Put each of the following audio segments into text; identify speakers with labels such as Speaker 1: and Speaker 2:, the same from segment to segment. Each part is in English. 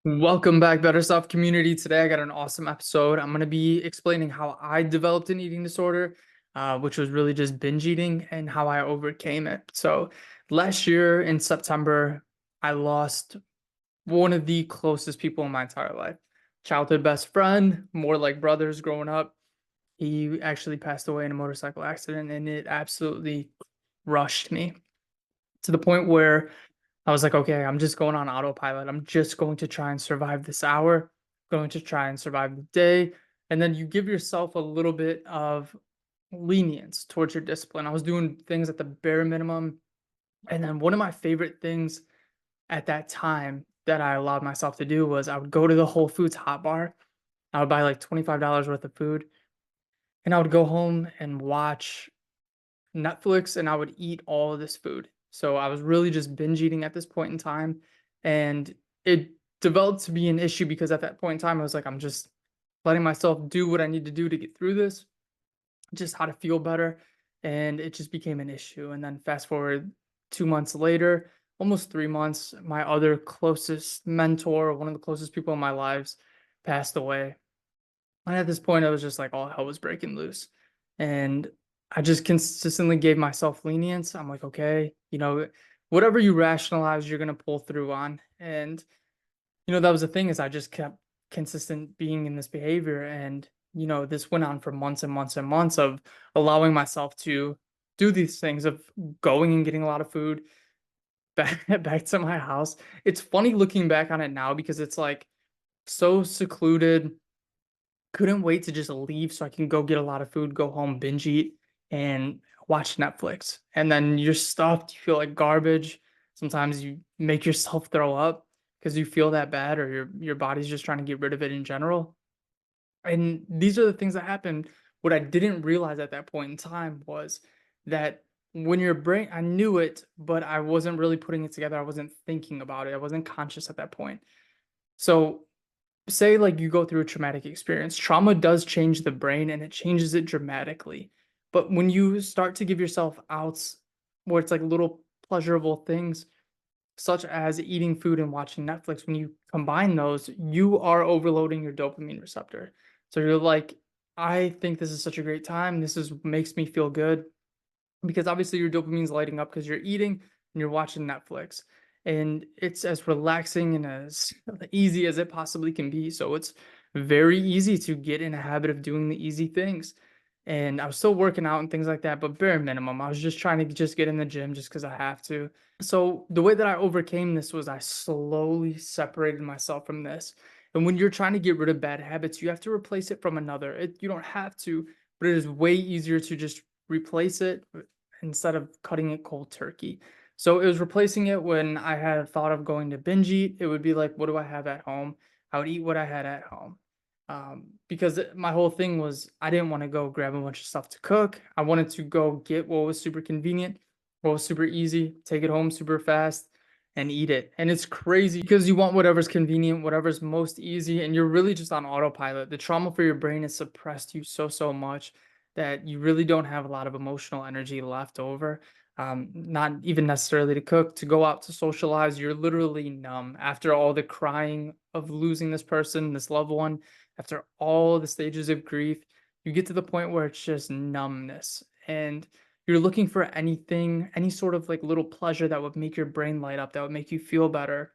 Speaker 1: Welcome back, Better Stuff community. Today I got an awesome episode. I'm going to be explaining how I developed an eating disorder, which was really just binge eating and how I overcame it. So last year in September, I lost one of the closest people in my entire life. Childhood best friend, more like brothers growing up. He actually passed away in a motorcycle accident and it absolutely rushed me to the point where I was like, okay, I'm just going on autopilot. I'm just going to try and survive this hour, going to try and survive the day. And then you give yourself a little bit of lenience towards your discipline. I was doing things at the bare minimum. And then one of my favorite things at that time that I allowed myself to do was I would go to the Whole Foods hot bar. I would buy like $25 worth of food and I would go home and watch Netflix and I would eat all of this food. So I was really just binge eating at this point in time. And it developed to be an issue because at that point in time, I was like, I'm just letting myself do what I need to do to get through this, just how to feel better. And it just became an issue. And then fast forward 2 months later, almost 3 months, my other closest mentor, one of the closest people in my lives, passed away. And at this point, I was just like all hell was breaking loose. And I just consistently gave myself lenience. I'm like, okay, whatever you rationalize, you're gonna pull through on. And that was the thing is I just kept consistent being in this behavior. And this went on for months and months and months of allowing myself to do these things of going and getting a lot of food back to my house. It's funny looking back on it now because it's like so secluded, couldn't wait to just leave so I can go get a lot of food, go home, binge eat, and watch Netflix. And then you're stuffed, you feel like garbage. Sometimes you make yourself throw up because you feel that bad or your body's just trying to get rid of it in general. And these are the things that happen. What I didn't realize at that point in time was that when your brain, I knew it, but I wasn't really putting it together. I wasn't thinking about it. I wasn't conscious at that point. So say like you go through a traumatic experience, trauma does change the brain and it changes it dramatically. But when you start to give yourself outs where it's like little pleasurable things, such as eating food and watching Netflix, when you combine those, you are overloading your dopamine receptor. So you're like, I think this is such a great time. This is makes me feel good because obviously your dopamine's lighting up because you're eating and you're watching Netflix. And it's as relaxing and as easy as it possibly can be. So it's very easy to get in a habit of doing the easy things. And I was still working out and things like that, but bare minimum. I was just trying to just get in the gym just because I have to. So the way that I overcame this was I slowly separated myself from this. And when you're trying to get rid of bad habits, you have to replace it from another. You don't have to, but it is way easier to just replace it instead of cutting it cold turkey. So it was replacing it when I had thought of going to binge eat. It would be like, what do I have at home? I would eat what I had at home. Because my whole thing was I didn't want to go grab a bunch of stuff to cook. I wanted to go get what was super convenient, what was super easy, take it home super fast and eat it. And it's crazy because you want whatever's convenient, whatever's most easy, and you're really just on autopilot. The trauma for your brain has suppressed you so much that you really don't have a lot of emotional energy left over. Not even necessarily to cook, to go out to socialize. You're literally numb after all the crying of losing this person, this loved one, after all the stages of grief. You get to the point where it's just numbness. And you're looking for anything, any sort of like little pleasure that would make your brain light up, that would make you feel better.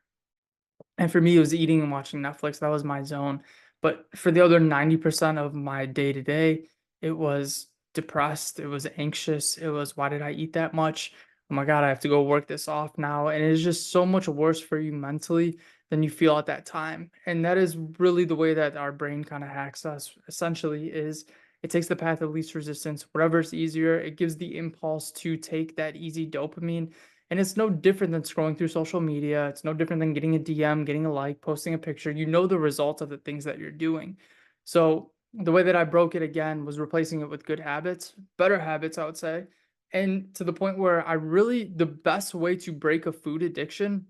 Speaker 1: And for me, it was eating and watching Netflix. That was my zone. But for the other 90% of my day to day, it was depressed. It was anxious. It was, why did I eat that much? Oh my God, I have to go work this off now. And it's just so much worse for you mentally than you feel at that time. And that is really the way that our brain kind of hacks us, essentially, is it takes the path of least resistance, whatever's easier. It gives the impulse to take that easy dopamine, and it's no different than scrolling through social media. It's no different than getting a DM, getting a like, posting a picture. You know the result of the things that you're doing. So the way that I broke it again was replacing it with good habits, better habits, I would say. And to the point where the best way to break a food addiction,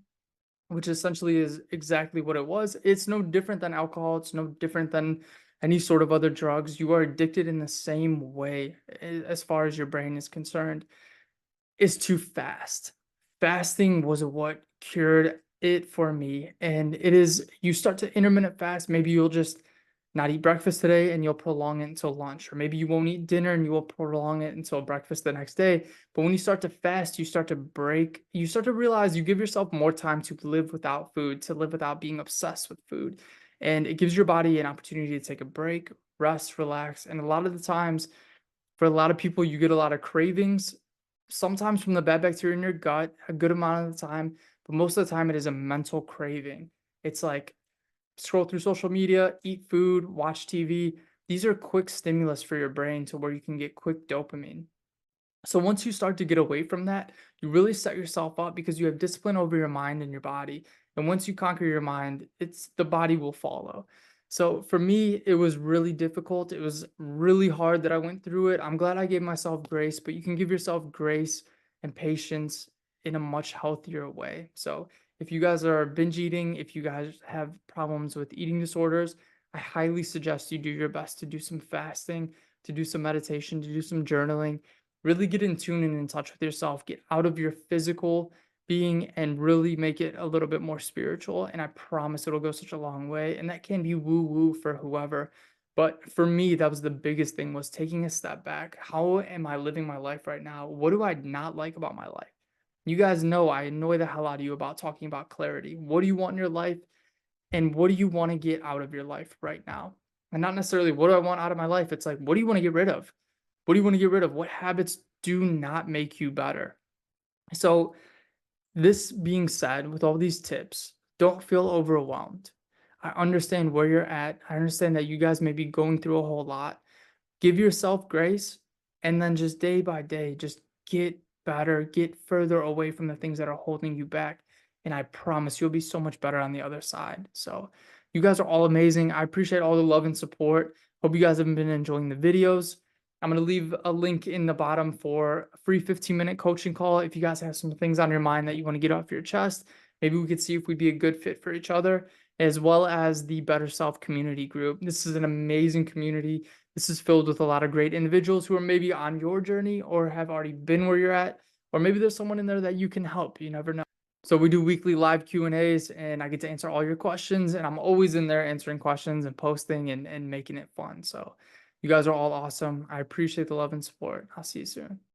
Speaker 1: which essentially is exactly what it was, it's no different than alcohol. It's no different than any sort of other drugs. You are addicted in the same way as far as your brain is concerned, is to fast. Fasting was what cured it for me. And it is, you start to intermittent fast. Maybe you'll just not eat breakfast today and you'll prolong it until lunch. Or maybe you won't eat dinner and you will prolong it until breakfast the next day. But when you start to fast, you start to break, you start to realize you give yourself more time to live without food, to live without being obsessed with food. And it gives your body an opportunity to take a break, rest, relax. And a lot of the times, for a lot of people, you get a lot of cravings, sometimes from the bad bacteria in your gut, a good amount of the time, but most of the time it is a mental craving. It's like scroll through social media, eat food, watch TV. These are quick stimulus for your brain to where you can get quick dopamine. So once you start to get away from that, you really set yourself up because you have discipline over your mind and your body. And once you conquer your mind, it's the body will follow. So for me, it was really difficult. It was really hard that I went through it. I'm glad I gave myself grace, but you can give yourself grace and patience in a much healthier way. So if you guys are binge eating, if you guys have problems with eating disorders, I highly suggest you do your best to do some fasting, to do some meditation, to do some journaling. Really get in tune and in touch with yourself, get out of your physical being and really make it a little bit more spiritual. And I promise it'll go such a long way. And that can be woo woo for whoever. But for me, that was the biggest thing, was taking a step back. How am I living my life right now? What do I not like about my life? You guys know I annoy the hell out of you about talking about clarity. What do you want in your life? And what do you want to get out of your life right now? And not necessarily what do I want out of my life? It's like, what do you want to get rid of? What do you want to get rid of? What habits do not make you better? So, this being said, with all these tips, don't feel overwhelmed. I understand where you're at. I understand that you guys may be going through a whole lot. Give yourself grace, and then just day by day, just get better, get further away from the things that are holding you back. And I promise you'll be so much better on the other side. So, you guys are all amazing. I appreciate all the love and support. Hope you guys have been enjoying the videos. I'm going to leave a link in the bottom for a free 15-minute coaching call. If you guys have some things on your mind that you want to get off your chest, maybe we could see if we'd be a good fit for each other, as well as the Better Self community group. This is an amazing community. This is filled with a lot of great individuals who are maybe on your journey or have already been where you're at, or maybe there's someone in there that you can help. You never know. So we do weekly live Q&As, and I get to answer all your questions, and I'm always in there answering questions and posting and making it fun. So you guys are all awesome. I appreciate the love and support. I'll see you soon.